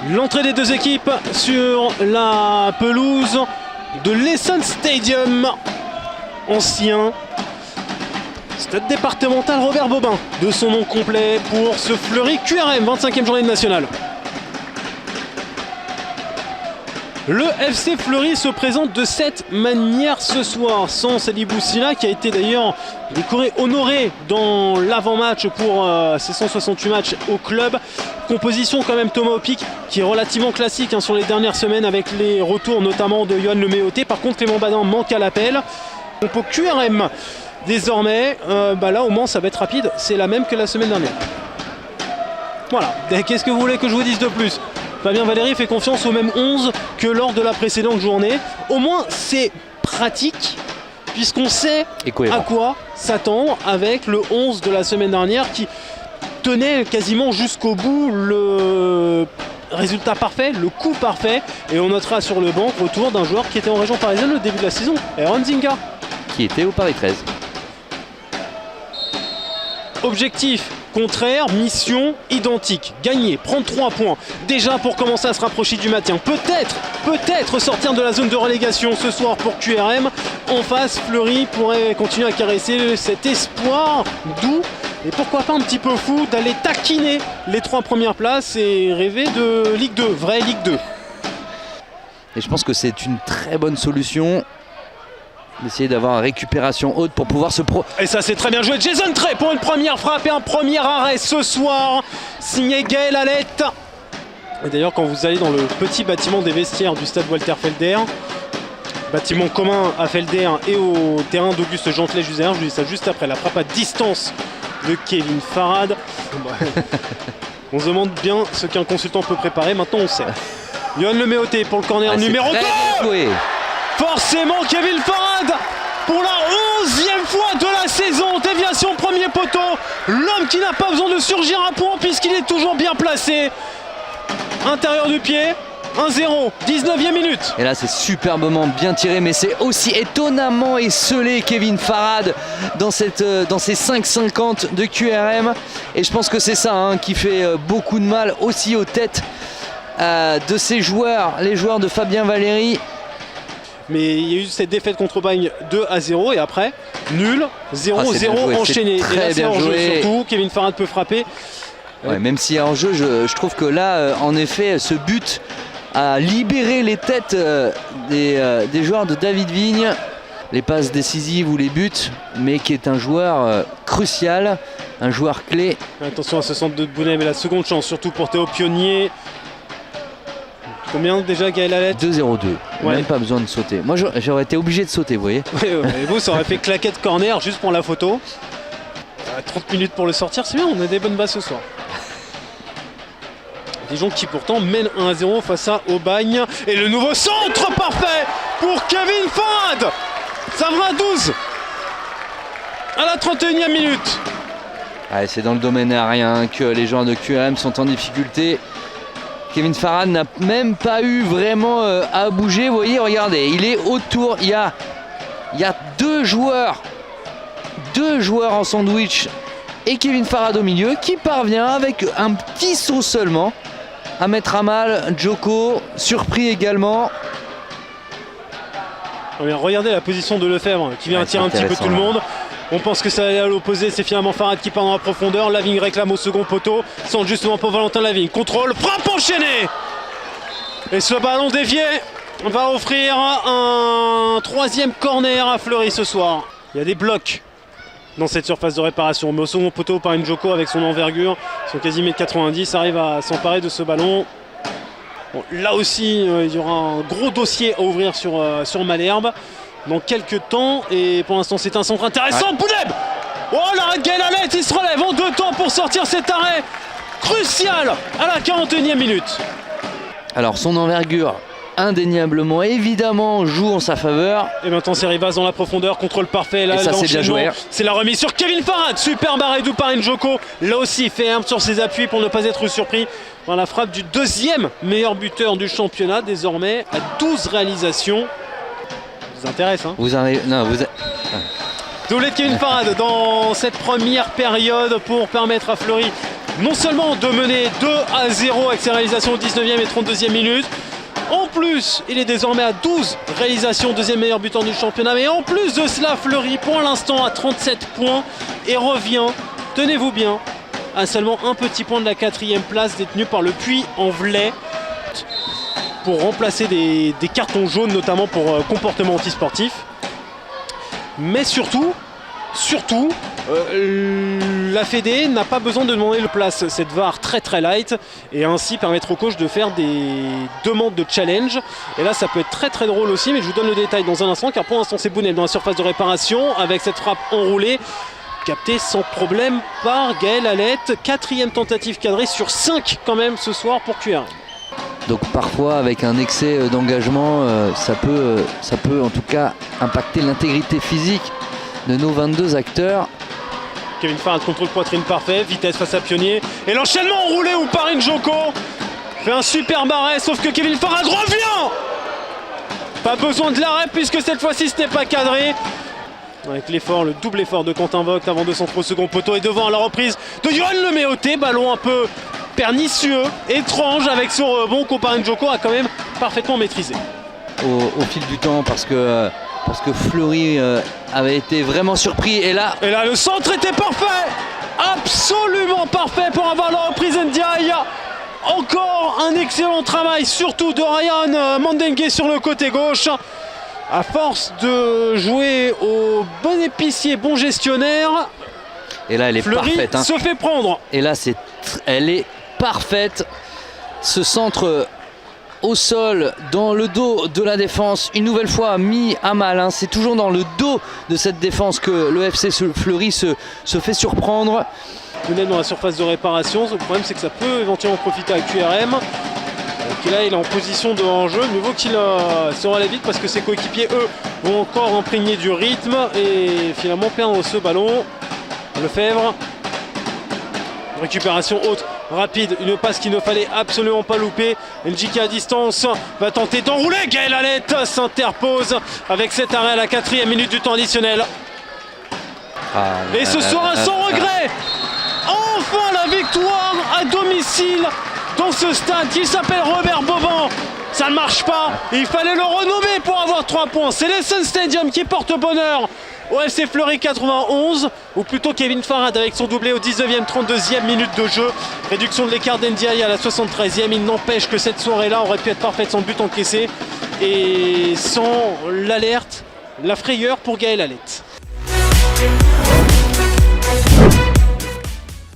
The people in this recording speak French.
L'entrée des deux équipes sur la pelouse de l'Essonne Stadium, ancien stade départemental Robert Bobin, de son nom complet, pour ce Fleury QRM, 25e journée de nationale. Le FC Fleury se présente de cette manière ce soir, sans Sadibou Sylla, qui a été d'ailleurs décoré, honoré dans l'avant-match pour ses 168 matchs au club. Composition quand même Thomas Opic, qui est relativement classique sur les dernières semaines, avec les retours notamment de Yoann Leméoté. Par contre, Clément Badin manque à l'appel. Compo QRM désormais, là au Mans ça va être rapide, c'est la même que la semaine dernière. Voilà, qu'est-ce que vous voulez que je vous dise de plus? Fabien Valéry fait confiance au même 11 que lors de la précédente journée. Au moins c'est pratique, puisqu'on sait à quoi s'attendre avec le 11 de la semaine dernière qui tenait quasiment jusqu'au bout le résultat parfait, le coup parfait. Et on notera sur le banc retour d'un joueur qui était en région parisienne le début de la saison, Aaron Zinga. Qui était au Paris 13. Objectif contraire, mission identique. Gagner, prendre 3 points. Déjà pour commencer à se rapprocher du maintien. Peut-être sortir de la zone de relégation ce soir pour QRM. En face, Fleury pourrait continuer à caresser cet espoir doux. Et pourquoi pas un petit peu fou d'aller taquiner les 3 premières places et rêver de Ligue 2, vraie Ligue 2. Et je pense que c'est une très bonne solution d'essayer d'avoir une récupération haute pour pouvoir se Et ça c'est très bien joué, Jason Trey pour une première frappe et un premier arrêt ce soir, signé Gaël Alette. Et d'ailleurs quand vous allez dans le petit bâtiment des vestiaires du stade Walter Felder, bâtiment commun à Felder et au terrain d'Auguste Gentelet-Juzer, je vous dis ça juste après la frappe à distance de Kevin Farad. On se demande bien ce qu'un consultant peut préparer, maintenant on sait. Yoann Leméoté pour le corner numéro 2. Forcément Kevin Farad pour la 11e fois de la saison. Déviation premier poteau. L'homme qui n'a pas besoin de surgir un point puisqu'il est toujours bien placé. Intérieur du pied. 1-0, 19e minute. Et là c'est superbement bien tiré, mais c'est aussi étonnamment esselé Kevin Farad dans ces 5,50 de QRM. Et je pense que c'est ça qui fait beaucoup de mal aussi aux têtes de ces joueurs, les joueurs de Fabien Valéry. Mais il y a eu cette défaite contre Bagne 2-0 et après nul, 0-0 enchaîné. Et là c'est hors-jeu surtout, Kevin Farad peut frapper. Ouais, même s'il y a hors-jeu, je trouve que là, en effet, ce but a libéré les têtes des joueurs de David Vigne. Les passes décisives ou les buts, mais qui est un joueur crucial, un joueur clé. Attention à ce centre de Bounet, mais la seconde chance, surtout pour Théo Pionnier. Combien déjà Gaël Alette? 2-0-2, même pas besoin de sauter. Moi j'aurais été obligé de sauter, vous voyez. Et vous, ça aurait fait claquette corner juste pour la photo. 30 minutes pour le sortir, c'est bien, on a des bonnes bases ce soir. Dijon qui pourtant mène 1-0 face à Aubagne. Et le nouveau centre parfait pour Kevin Farad. Ça fera 12 à la 31e minute. Ouais, c'est dans le domaine aérien que les joueurs de QRM sont en difficulté. Kevin Farad n'a même pas eu vraiment à bouger. Vous voyez, regardez, il est autour. Il y a 2 joueurs en sandwich et Kevin Farad au milieu qui parvient avec un petit saut seulement à mettre à mal Djoko, surpris également. Regardez la position de Lefebvre qui vient attirer un petit peu tout le monde. On pense que ça allait à l'opposé, c'est finalement Farad qui part dans la profondeur. Lavigne réclame au second poteau, centre justement pour Valentin Lavigne. Contrôle, frappe enchaînée. Et ce ballon dévié va offrir un 3e corner à Fleury ce soir. Il y a des blocs dans cette surface de réparation. Mais au second poteau par Njoko avec son envergure, son quasi 1m90, arrive à s'emparer de ce ballon. Bon, là aussi, il y aura un gros dossier à ouvrir sur Malherbe dans quelques temps, et pour l'instant c'est un centre intéressant. Bouleb. Oh, l'arrêt de Gaël Alette, il se relève en 2 temps pour sortir cet arrêt crucial à la 41e minute. Alors son envergure indéniablement évidemment joue en sa faveur. Et maintenant c'est Rivas dans la profondeur, contrôle parfait là, ça c'est bien joué. C'est la remise sur Kevin Farad, superbe arrêt d'où par Njoko, là aussi ferme sur ses appuis pour ne pas être surpris dans la frappe du 2e meilleur buteur du championnat, désormais à 12 réalisations. Ça vous intéresse Vous arrivez... Non, vous... Doublé de Kevin Farad dans cette première période pour permettre à Fleury non seulement de mener 2-0 avec ses réalisations au 19e et 32e minute, en plus il est désormais à 12 réalisations, deuxième meilleur buteur du championnat, mais en plus de cela, Fleury pour l'instant à 37 points et revient, tenez-vous bien, à seulement un petit point de la 4e place détenue par le Puy-en-Velay, pour remplacer des cartons jaunes, notamment pour comportement antisportif. Mais surtout, la Fédé n'a pas besoin de demander le place, cette VAR très light, et ainsi permettre au coach de faire des demandes de challenge. Et là ça peut être très drôle aussi, mais je vous donne le détail dans un instant, car pour l'instant c'est Bounel dans la surface de réparation avec cette frappe enroulée captée sans problème par Gaël Alette. 4e tentative cadrée sur 5 quand même ce soir pour QRM. Donc parfois avec un excès d'engagement, ça peut en tout cas impacter l'intégrité physique de nos 22 acteurs. Kevin Farad, contrôle poitrine parfait, vitesse face à Pionnier, et l'enchaînement enroulé où Parin Joko fait un super arrêt, sauf que Kevin Farad revient. Pas besoin de l'arrêt puisque cette fois-ci ce n'est pas cadré. Avec l'effort, le double effort de Quentin Vogt avant de centrer au second poteau, et devant à la reprise de Yoann Leméoté, ballon un peu pernicieux, étrange avec son rebond qu'Oparin Joko a quand même parfaitement maîtrisé. Au fil du temps, parce que Fleury avait été vraiment surpris, et là le centre était parfait, absolument parfait pour avoir la reprise Ndiaye. Encore un excellent travail, surtout de Ryan Mandengue sur le côté gauche. À force de jouer au bon épicier, bon gestionnaire, et là elle est Fleury parfaite, hein. Se fait prendre. Et là elle est parfaite. Ce centre au sol, dans le dos de la défense, une nouvelle fois mis à mal, hein. C'est toujours dans le dos de cette défense que le FC Fleury se fait surprendre. Bounel dans la surface de réparation, le problème c'est que ça peut éventuellement profiter à QRM. Donc là il est en position de hors-jeu, mieux vaut qu'il se relève vite parce que ses coéquipiers eux vont encore imprégner du rythme et finalement perdre ce ballon. Lefebvre, récupération haute, rapide, une passe qu'il ne fallait absolument pas louper. Njiki à distance va tenter d'enrouler, Gaël Alette s'interpose avec cet arrêt à la 4e minute du temps additionnel. Et ce sera sans regret. Enfin la victoire à domicile dans ce stade qui s'appelle Robert Boban. Ça ne marche pas, il fallait le renommer pour avoir 3 points. C'est l'Essen Stadium qui porte bonheur au FC Fleury 91, ou plutôt Kevin Farad avec son doublé au 19e, 32e minute de jeu. Réduction de l'écart d'Ndiaye à la 73e. Il n'empêche que cette soirée-là aurait pu être parfaite sans but encaissé et sans l'alerte, la frayeur pour Gaël Alette.